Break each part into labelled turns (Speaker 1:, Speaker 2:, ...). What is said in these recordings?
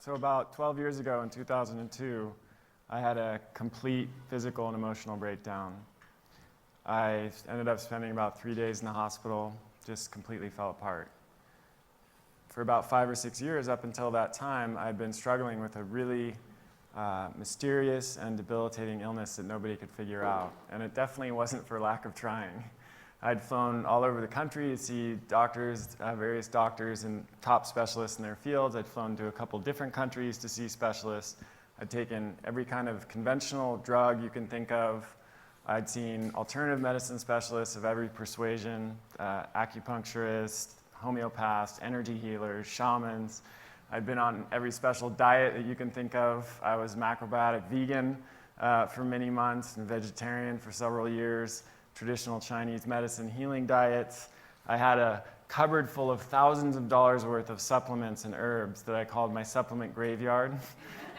Speaker 1: So about 12 years ago in 2002, I had a complete physical and emotional breakdown. I ended up spending about 3 days in the hospital, just completely fell apart. For about 5 or 6 years up until that time, I'd been struggling with a really mysterious and debilitating illness that nobody could figure out. And it definitely wasn't for lack of trying. I'd flown all over the country to see doctors, various doctors and top specialists in their fields. I'd flown to a couple different countries to see specialists. I'd taken every kind of conventional drug you can think of. I'd seen alternative medicine specialists of every persuasion, acupuncturists, homeopaths, energy healers, shamans. I'd been on every special diet that you can think of. I was macrobiotic vegan for many months and vegetarian for several years. Traditional Chinese medicine healing diets. I had a cupboard full of thousands of dollars worth of supplements and herbs that I called my supplement graveyard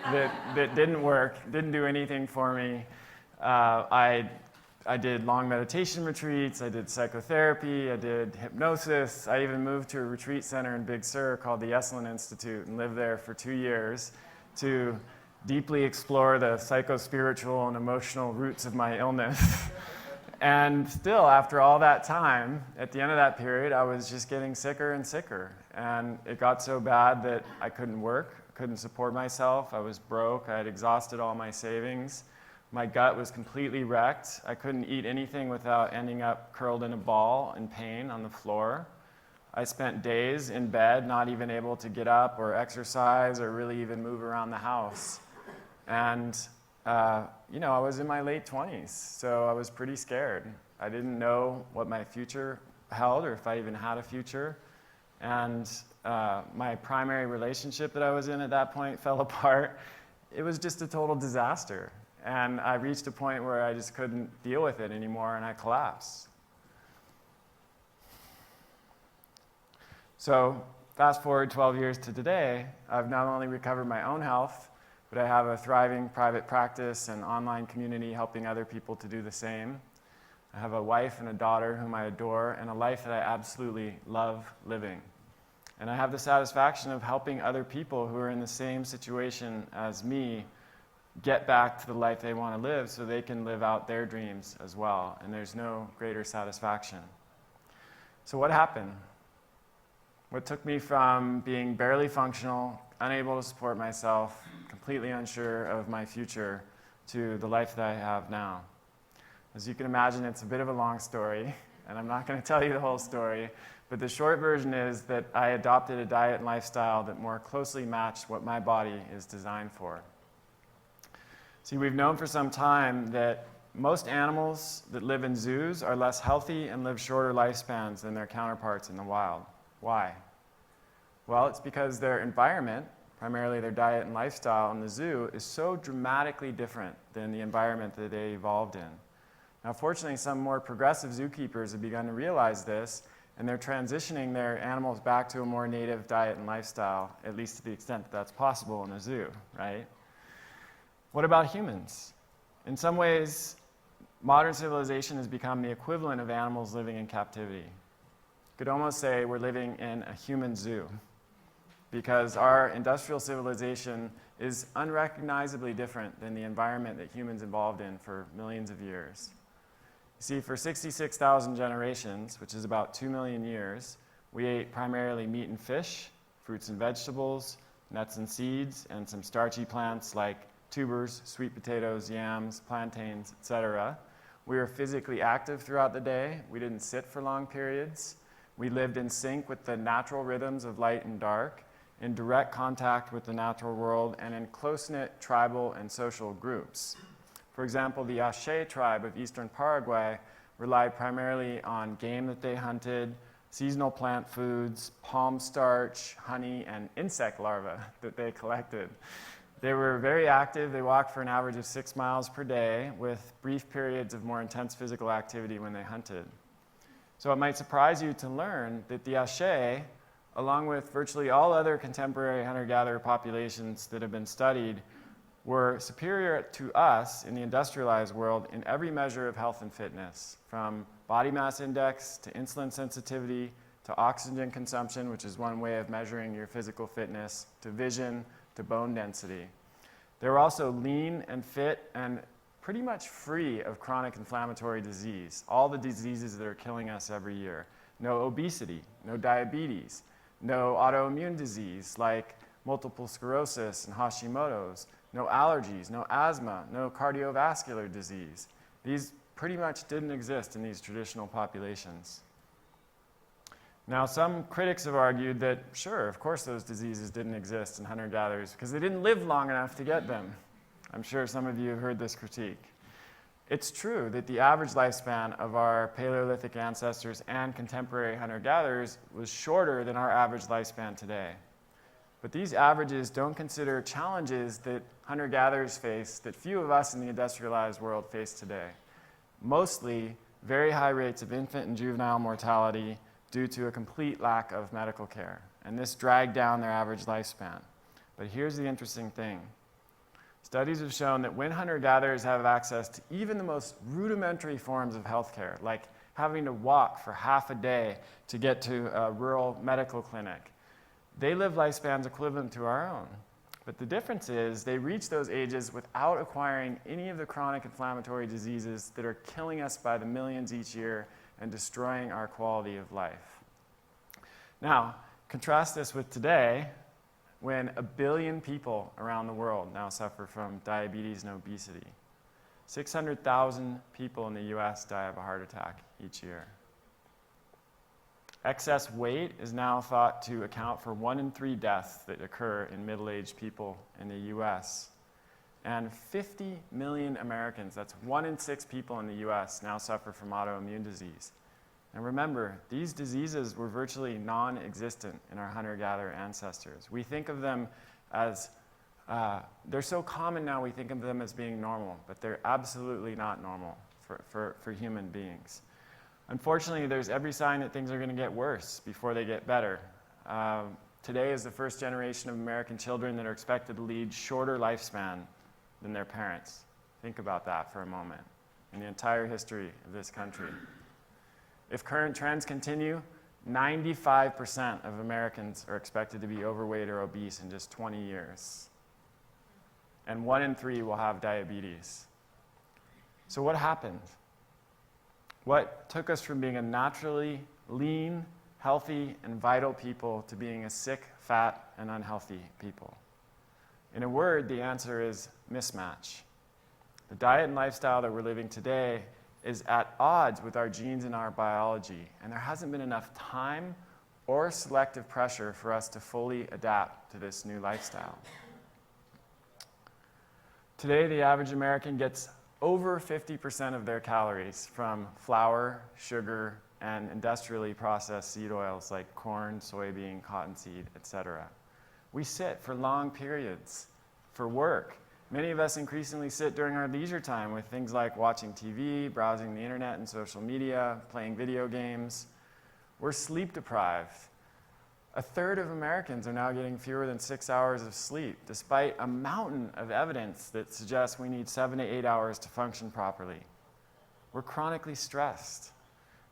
Speaker 1: that didn't work, didn't do anything for me. I did long meditation retreats, I did psychotherapy, I did hypnosis. I even moved to a retreat center in Big Sur called the Esalen Institute and lived there for 2 years to deeply explore the psycho-spiritual and emotional roots of my illness. And still, after all that time, at the end of that period, I was just getting sicker and sicker. And it got so bad that I couldn't work, couldn't support myself. I was broke. I had exhausted all my savings. My gut was completely wrecked. I couldn't eat anything without ending up curled in a ball in pain on the floor. I spent days in bed, not even able to get up or exercise or really even move around the house. And I was in my late 20s, so I was pretty scared. I didn't know what my future held or if I even had a future. And my primary relationship that I was in at that point fell apart. It was just a total disaster. And I reached a point where I just couldn't deal with it anymore, and I collapsed. So fast forward 12 years to today, I've not only recovered my own health, but I have a thriving private practice and online community helping other people to do the same. I have a wife and a daughter whom I adore, and a life that I absolutely love living. And I have the satisfaction of helping other people who are in the same situation as me get back to the life they want to live so they can live out their dreams as well. And there's no greater satisfaction. So what happened? What took me from being barely functional, unable to support myself, completely unsure of my future, to the life that I have now? As you can imagine, it's a bit of a long story, and I'm not going to tell you the whole story, but the short version is that I adopted a diet and lifestyle that more closely matched what my body is designed for. See, we've known for some time that most animals that live in zoos are less healthy and live shorter lifespans than their counterparts in the wild. Why? Well, it's because their environment, primarily their diet and lifestyle in the zoo, is so dramatically different than the environment that they evolved in. Now, fortunately, some more progressive zookeepers have begun to realize this, and they're transitioning their animals back to a more native diet and lifestyle, at least to the extent that that's possible in a zoo, right? What about humans? In some ways, modern civilization has become the equivalent of animals living in captivity. You could almost say we're living in a human zoo, because our industrial civilization is unrecognizably different than the environment that humans evolved in for millions of years. You see, for 66,000 generations, which is about 2 million years, we ate primarily meat and fish, fruits and vegetables, nuts and seeds, and some starchy plants like tubers, sweet potatoes, yams, plantains, etc. We were physically active throughout the day. We didn't sit for long periods. We lived in sync with the natural rhythms of light and dark, in direct contact with the natural world, and in close-knit tribal and social groups. For example, the Ache tribe of eastern Paraguay relied primarily on game that they hunted, seasonal plant foods, palm starch, honey, and insect larvae that they collected. They were very active. They walked for an average of 6 miles per day, with brief periods of more intense physical activity when they hunted. So it might surprise you to learn that the Ache, along with virtually all other contemporary hunter-gatherer populations that have been studied, were superior to us in the industrialized world in every measure of health and fitness, from body mass index to insulin sensitivity to oxygen consumption, which is one way of measuring your physical fitness, to vision, to bone density. They were also lean and fit and pretty much free of chronic inflammatory disease, all the diseases that are killing us every year. No obesity, no diabetes, no autoimmune disease like multiple sclerosis and Hashimoto's, no allergies, no asthma, no cardiovascular disease. These pretty much didn't exist in these traditional populations. Now, some critics have argued that, sure, of course those diseases didn't exist in hunter-gatherers because they didn't live long enough to get them. I'm sure some of you have heard this critique. It's true that the average lifespan of our Paleolithic ancestors and contemporary hunter-gatherers was shorter than our average lifespan today. But these averages don't consider challenges that hunter-gatherers face that few of us in the industrialized world face today. Mostly very high rates of infant and juvenile mortality due to a complete lack of medical care. And this dragged down their average lifespan. But here's the interesting thing. Studies have shown that when hunter-gatherers have access to even the most rudimentary forms of healthcare, like having to walk for half a day to get to a rural medical clinic, they live lifespans equivalent to our own. But the difference is they reach those ages without acquiring any of the chronic inflammatory diseases that are killing us by the millions each year and destroying our quality of life. Now, contrast this with today, when 1 billion people around the world now suffer from diabetes and obesity. 600,000 people in the US die of a heart attack each year. Excess weight is now thought to account for 1 in 3 deaths that occur in middle-aged people in the US. And 50 million Americans, that's 1 in 6 people in the US, now suffer from autoimmune disease. And remember, these diseases were virtually non-existent in our hunter-gatherer ancestors. We think of them as, they're so common now we think of them as being normal, but they're absolutely not normal for human beings. Unfortunately, there's every sign that things are going to get worse before they get better. Today is the first generation of American children that are expected to lead shorter lifespan than their parents. Think about that for a moment in the entire history of this country. If current trends continue, 95% of Americans are expected to be overweight or obese in just 20 years. And 1 in 3 will have diabetes. So what happened? What took us from being a naturally lean, healthy, and vital people to being a sick, fat, and unhealthy people? In a word, the answer is mismatch. The diet and lifestyle that we're living today is at odds with our genes and our biology, and there hasn't been enough time or selective pressure for us to fully adapt to this new lifestyle. Today, the average American gets over 50% of their calories from flour, sugar, and industrially processed seed oils like corn, soybean, cottonseed, etc. We sit for long periods for work. Many of us increasingly sit during our leisure time with things like watching TV, browsing the internet and social media, playing video games. We're sleep deprived. 1/3 of Americans are now getting fewer than 6 hours of sleep, despite a mountain of evidence that suggests we need 7 to 8 hours to function properly. We're chronically stressed.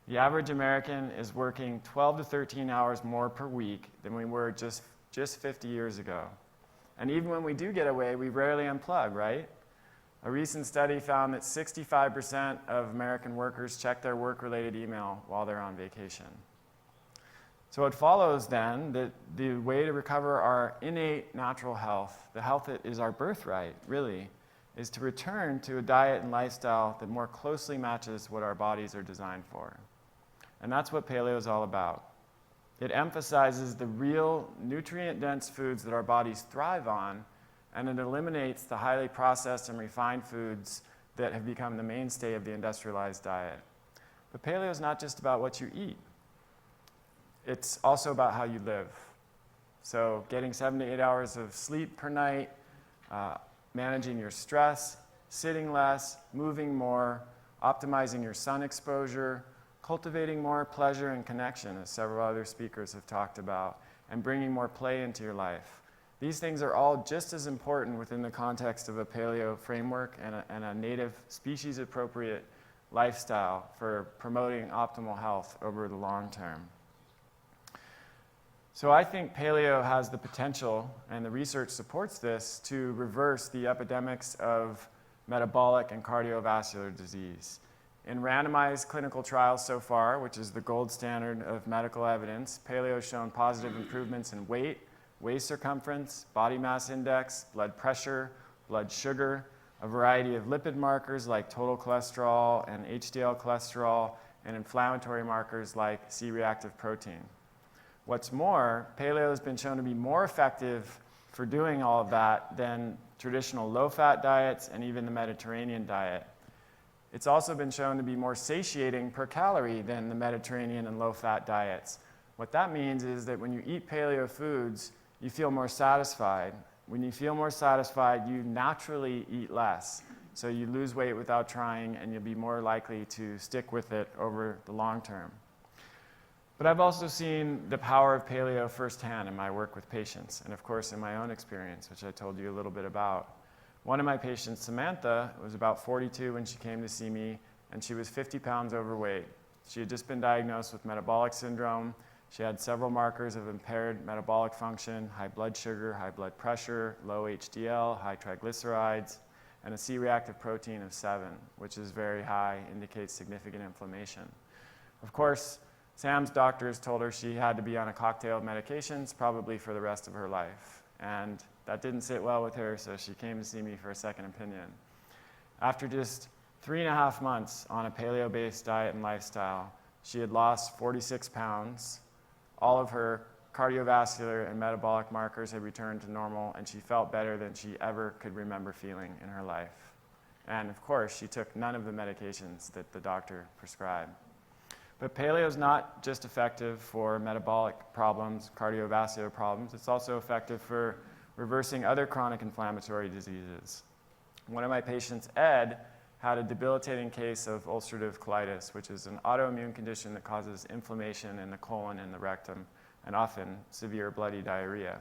Speaker 1: The average American is working 12 to 13 hours more per week than we were just 50 years ago. And even when we do get away, we rarely unplug, right? A recent study found that 65% of American workers check their work-related email while they're on vacation. So it follows then that the way to recover our innate natural health, the health that is our birthright, really, is to return to a diet and lifestyle that more closely matches what our bodies are designed for. And that's what paleo is all about. It emphasizes the real nutrient-dense foods that our bodies thrive on, and it eliminates the highly processed and refined foods that have become the mainstay of the industrialized diet. But paleo is not just about what you eat. It's also about how you live. So getting 7 to 8 hours of sleep per night, managing your stress, sitting less, moving more, optimizing your sun exposure, cultivating more pleasure and connection, as several other speakers have talked about, and bringing more play into your life. These things are all just as important within the context of a paleo framework and a native species-appropriate lifestyle for promoting optimal health over the long term. So I think paleo has the potential, and the research supports this, to reverse the epidemics of metabolic and cardiovascular disease. In randomized clinical trials so far, which is the gold standard of medical evidence, paleo has shown positive improvements in weight, waist circumference, body mass index, blood pressure, blood sugar, a variety of lipid markers like total cholesterol and HDL cholesterol, and inflammatory markers like C-reactive protein. What's more, paleo has been shown to be more effective for doing all of that than traditional low-fat diets and even the Mediterranean diet. It's also been shown to be more satiating per calorie than the Mediterranean and low-fat diets. What that means is that when you eat paleo foods, you feel more satisfied. When you feel more satisfied, you naturally eat less. So you lose weight without trying, and you'll be more likely to stick with it over the long term. But I've also seen the power of paleo firsthand in my work with patients, and of course in my own experience, which I told you a little bit about. One of my patients, Samantha, was about 42 when she came to see me, and she was 50 pounds overweight. She had just been diagnosed with metabolic syndrome. She had several markers of impaired metabolic function, high blood sugar, high blood pressure, low HDL, high triglycerides, and a C-reactive protein of 7, which is very high, indicates significant inflammation. Of course, Sam's doctors told her she had to be on a cocktail of medications, probably for the rest of her life. And that didn't sit well with her, so she came to see me for a second opinion. After just 3.5 months on a paleo-based diet and lifestyle, she had lost 46 pounds. All of her cardiovascular and metabolic markers had returned to normal, and she felt better than she ever could remember feeling in her life. And of course, she took none of the medications that the doctor prescribed. But paleo is not just effective for metabolic problems, cardiovascular problems. It's also effective for reversing other chronic inflammatory diseases. One of my patients, Ed, had a debilitating case of ulcerative colitis, which is an autoimmune condition that causes inflammation in the colon and the rectum, and often severe bloody diarrhea.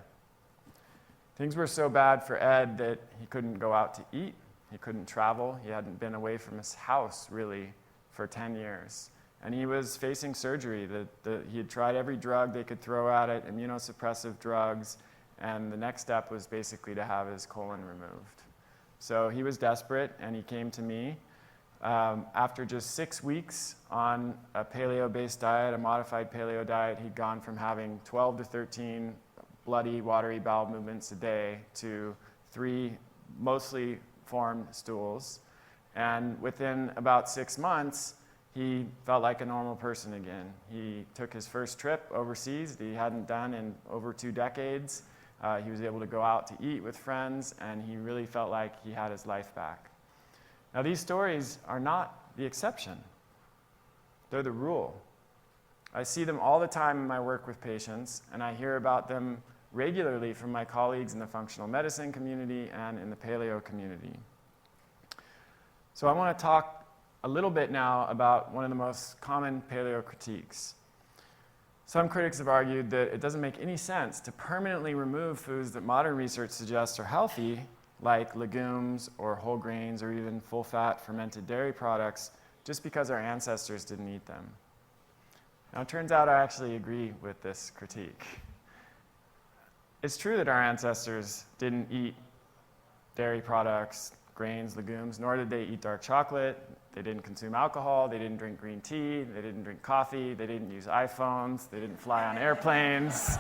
Speaker 1: Things were so bad for Ed that he couldn't go out to eat, he couldn't travel, he hadn't been away from his house, really, for 10 years. And he was facing surgery. He had tried every drug they could throw at it, immunosuppressive drugs, and the next step was basically to have his colon removed. So he was desperate, and he came to me. After just 6 weeks on a paleo-based diet, a modified paleo diet, he'd gone from having 12 to 13 bloody, watery bowel movements a day to 3 mostly formed stools. And within about 6 months, he felt like a normal person again. He took his first trip overseas that he hadn't done in over 2 decades. He was able to go out to eat with friends, and he really felt like he had his life back. Now, these stories are not the exception. They're the rule. I see them all the time in my work with patients, and I hear about them regularly from my colleagues in the functional medicine community and in the paleo community. So I want to talk a little bit now about one of the most common paleo critiques. Some critics have argued that it doesn't make any sense to permanently remove foods that modern research suggests are healthy, like legumes or whole grains or even full-fat fermented dairy products, just because our ancestors didn't eat them. Now, it turns out I actually agree with this critique. It's true that our ancestors didn't eat dairy products, grains, legumes, nor did they eat dark chocolate. They didn't consume alcohol, they didn't drink green tea, they didn't drink coffee, they didn't use iPhones, they didn't fly on airplanes.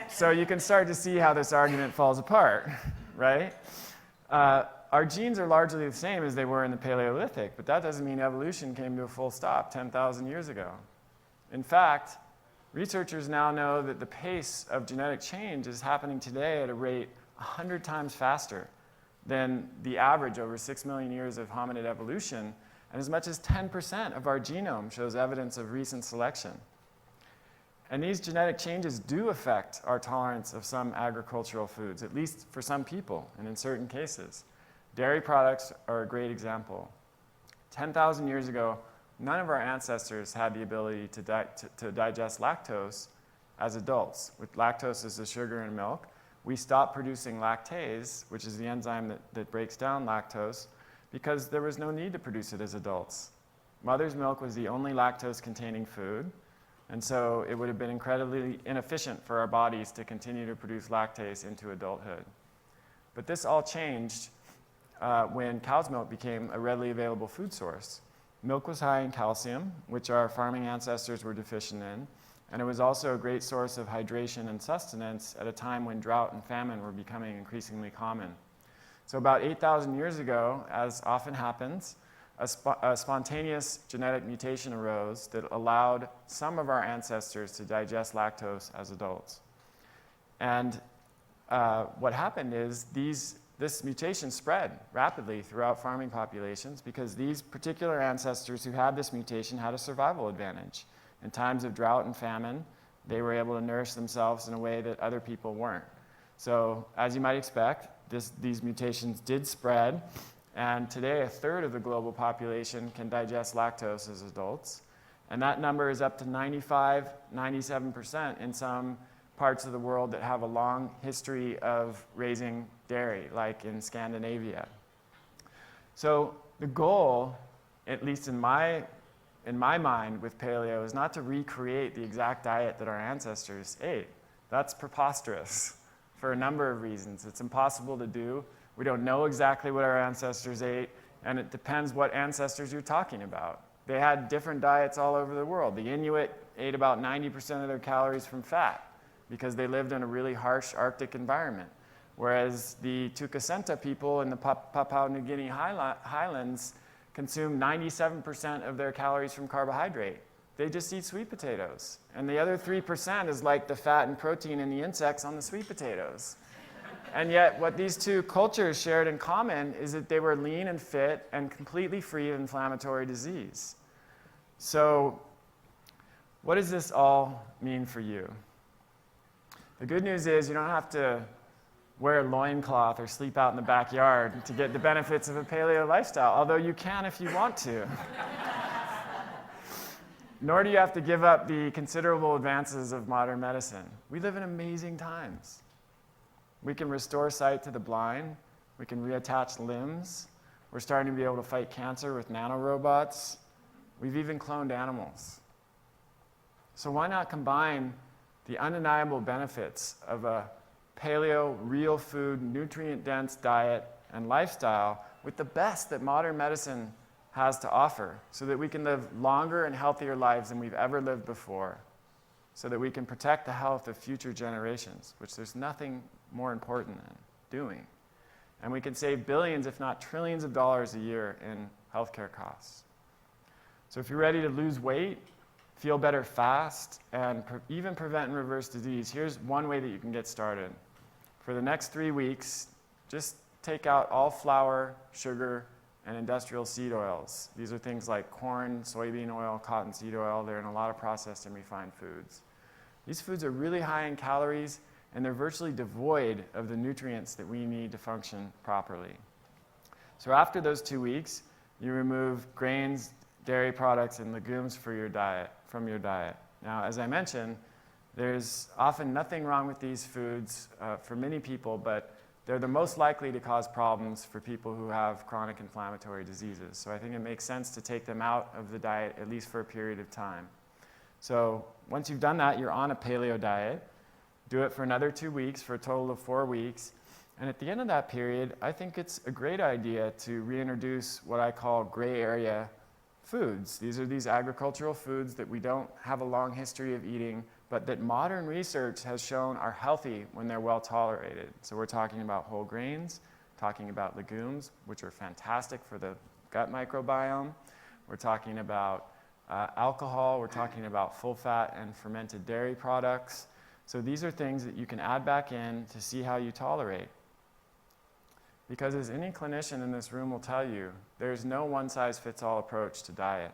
Speaker 1: So you can start to see how this argument falls apart, right? Our genes are largely the same as they were in the Paleolithic, but that doesn't mean evolution came to a full stop 10,000 years ago. In fact, researchers now know that the pace of genetic change is happening today at a rate 100 times faster than the average over 6 million years of hominid evolution, and as much as 10% of our genome shows evidence of recent selection. And these genetic changes do affect our tolerance of some agricultural foods, at least for some people, and in certain cases. Dairy products are a great example. 10,000 years ago, none of our ancestors had the ability to digest lactose as adults. With lactose as the sugar in milk, we stopped producing lactase, which is the enzyme that breaks down lactose, because there was no need to produce it as adults. Mother's milk was the only lactose-containing food. And so it would have been incredibly inefficient for our bodies to continue to produce lactase into adulthood. But this all changed when cow's milk became a readily available food source. Milk was high in calcium, which our farming ancestors were deficient in, and it was also a great source of hydration and sustenance at a time when drought and famine were becoming increasingly common. So about 8,000 years ago, as often happens, a spontaneous genetic mutation arose that allowed some of our ancestors to digest lactose as adults. And what happened is this mutation spread rapidly throughout farming populations because these particular ancestors who had this mutation had a survival advantage. In times of drought and famine, they were able to nourish themselves in a way that other people weren't. So as you might expect, these mutations did spread, and today 1/3 of the global population can digest lactose as adults. And that number is up to 95, 97% in some parts of the world that have a long history of raising dairy, like in Scandinavia. So the goal, at least in my mind with paleo, is not to recreate the exact diet that our ancestors ate. That's preposterous for a number of reasons. It's impossible to do. We don't know exactly what our ancestors ate, and it depends what ancestors you're talking about. They had different diets all over the world. The Inuit ate about 90% of their calories from fat because they lived in a really harsh Arctic environment, whereas the Tukasenta people in the Papua New Guinea highlands consume 97% of their calories from carbohydrate. They just eat sweet potatoes. And the other 3% is like the fat and protein in the insects on the sweet potatoes. And yet, what these two cultures shared in common is that they were lean and fit and completely free of inflammatory disease. So, what does this all mean for you? The good news is you don't have to wear a loincloth or sleep out in the backyard to get the benefits of a paleo lifestyle, although you can if you want to. Nor do you have to give up the considerable advances of modern medicine. We live in amazing times. We can restore sight to the blind. We can reattach limbs. We're starting to be able to fight cancer with nanorobots. We've even cloned animals. So why not combine the undeniable benefits of a paleo, real food, nutrient-dense diet and lifestyle with the best that modern medicine has to offer so that we can live longer and healthier lives than we've ever lived before, so that we can protect the health of future generations, which there's nothing more important than doing. And we can save billions, if not trillions of dollars a year in healthcare costs. So if you're ready to lose weight, feel better fast, and even prevent and reverse disease, here's one way that you can get started. For the next 3 weeks, just take out all flour, sugar, and industrial seed oils. These are things like corn, soybean oil, cottonseed oil. They're in a lot of processed and refined foods. These foods are really high in calories, and they're virtually devoid of the nutrients that we need to function properly. So after those 2 weeks, you remove grains, dairy products, and legumes from your diet. Now, as I mentioned, there's often nothing wrong with these foods for many people, but they're the most likely to cause problems for people who have chronic inflammatory diseases. So I think it makes sense to take them out of the diet, at least for a period of time. So once you've done that, you're on a paleo diet. Do it for another 2 weeks, for a total of 4 weeks. And at the end of that period, I think it's a great idea to reintroduce what I call gray area foods. These are these agricultural foods that we don't have a long history of eating, but that modern research has shown are healthy when they're well tolerated. So we're talking about whole grains, talking about legumes, which are fantastic for the gut microbiome. We're talking about alcohol. We're talking about full fat and fermented dairy products. So these are things that you can add back in to see how you tolerate. Because as any clinician in this room will tell you, there's no one-size-fits-all approach to diet.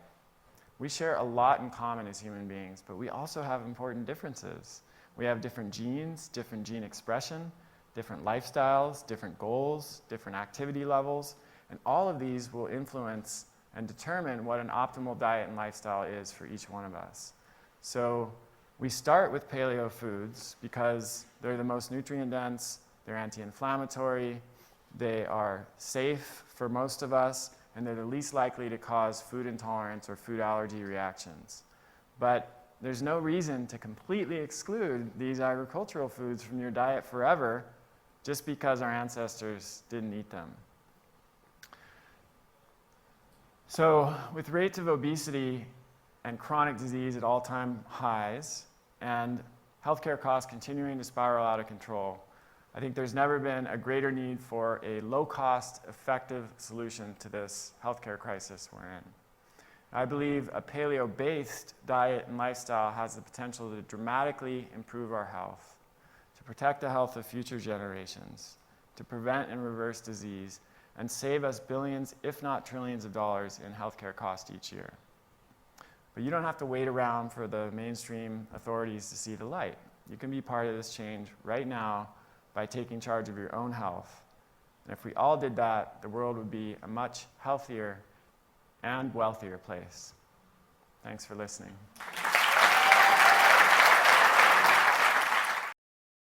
Speaker 1: We share a lot in common as human beings, but we also have important differences. We have different genes, different gene expression, different lifestyles, different goals, different activity levels, and all of these will influence and determine what an optimal diet and lifestyle is for each one of us. So we start with paleo foods because they're the most nutrient-dense, they're anti-inflammatory, they are safe for most of us, and they're the least likely to cause food intolerance or food allergy reactions. But there's no reason to completely exclude these agricultural foods from your diet forever just because our ancestors didn't eat them. So with rates of obesity and chronic disease at all-time highs and healthcare costs continuing to spiral out of control, I think there's never been a greater need for a low-cost, effective solution to this healthcare crisis we're in. I believe a paleo-based diet and lifestyle has the potential to dramatically improve our health, to protect the health of future generations, to prevent and reverse disease, and save us billions, if not trillions of dollars in healthcare costs each year. But you don't have to wait around for the mainstream authorities to see the light. You can be part of this change right now by taking charge of your own health. And if we all did that, the world would be a much healthier and wealthier place. Thanks for listening.